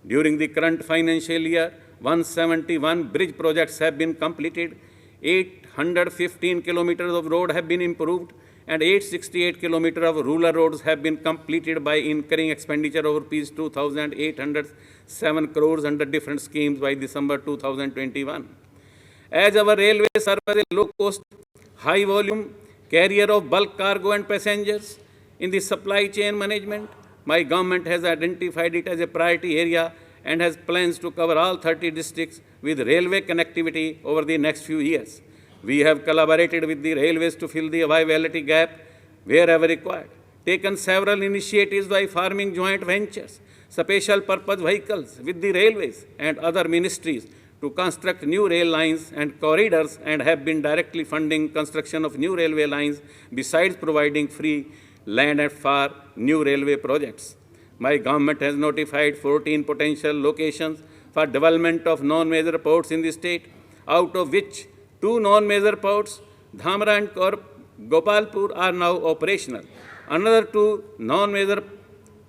During the current financial year, 171 bridge projects have been completed, 815 kilometers of road have been improved, and 868 kilometers of rural roads have been completed by incurring expenditure of Rs 2,807 crores under different schemes by December 2021. As our railway serves a low-cost, high-volume carrier of bulk cargo and passengers in the supply chain management, my government has identified it as a priority area and has plans to cover all 30 districts with railway connectivity over the next few years. We have collaborated with the railways to fill the viability gap wherever required, taken several initiatives by forming joint ventures, special purpose vehicles with the railways and other ministries to construct new rail lines and corridors, and have been directly funding construction of new railway lines besides providing free land and for new railway projects. My government has notified 14 potential locations for development of non-major ports in the state, out of which 2 non-major ports, Dhamra and Gopalpur, are now operational. Another 2 non-major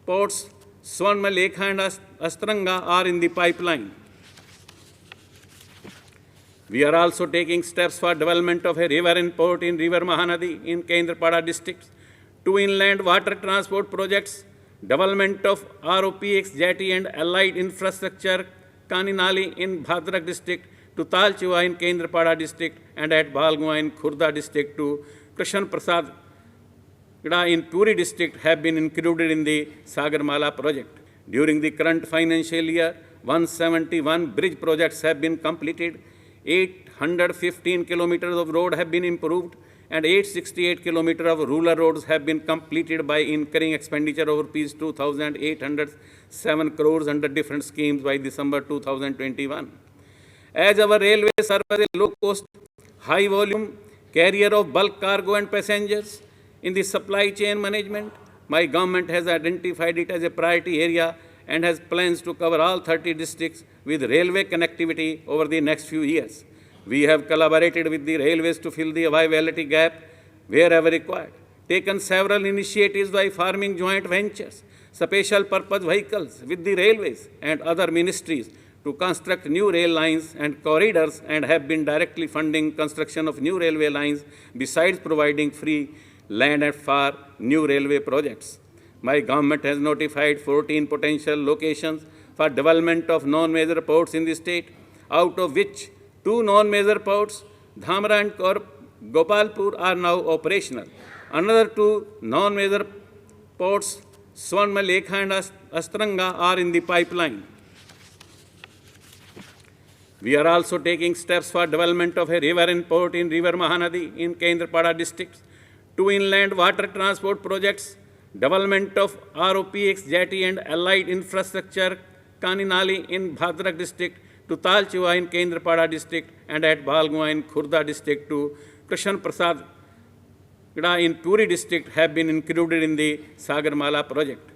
ports, Swarnmalekha and Astranga, are in the pipeline. We are also taking steps for development of a riverine port in River Mahanadi in Kendrapada district, 2 inland water transport projects, development of ROPX jetty and allied infrastructure, Kaninali in Bhadrak district to Talchua in Kendrapada district, and at Balgua in Khurda district to Krishan Prasad in Puri district have been included in the Sagarmala project. During the current financial year, 171 bridge projects have been completed, 815 kilometers of road have been improved, and 868 kilometers of rural roads have been completed by incurring expenditure of Rs 2,807 crores under different schemes by December 2021. As our railway serves a low-cost, high-volume carrier of bulk cargo and passengers in the supply chain management, my government has identified it as a priority area and has plans to cover all 30 districts with railway connectivity over the next few years. We have collaborated with the railways to fill the viability gap wherever required, taken several initiatives by forming joint ventures, special purpose vehicles with the railways and other ministries to construct new rail lines and corridors, and have been directly funding construction of new railway lines besides providing free land and for new railway projects. My government has notified 14 potential locations for development of non-major ports in the state, out of which 2 non-major ports, Dhamra and Gopalpur, are now operational. Another 2 non-major ports, Swarnmalekha and Astranga, are in the pipeline. We are also taking steps for development of a riverine port in River Mahanadi in Kendrapada district, 2 inland water transport projects, development of ROPX jetty and allied infrastructure, Kaninali in Bhadrak district to Talchua in Kendrapada district, and at Balgua in Khurda district to Krishan Prasad in Puri district have been included in the Sagarmala project.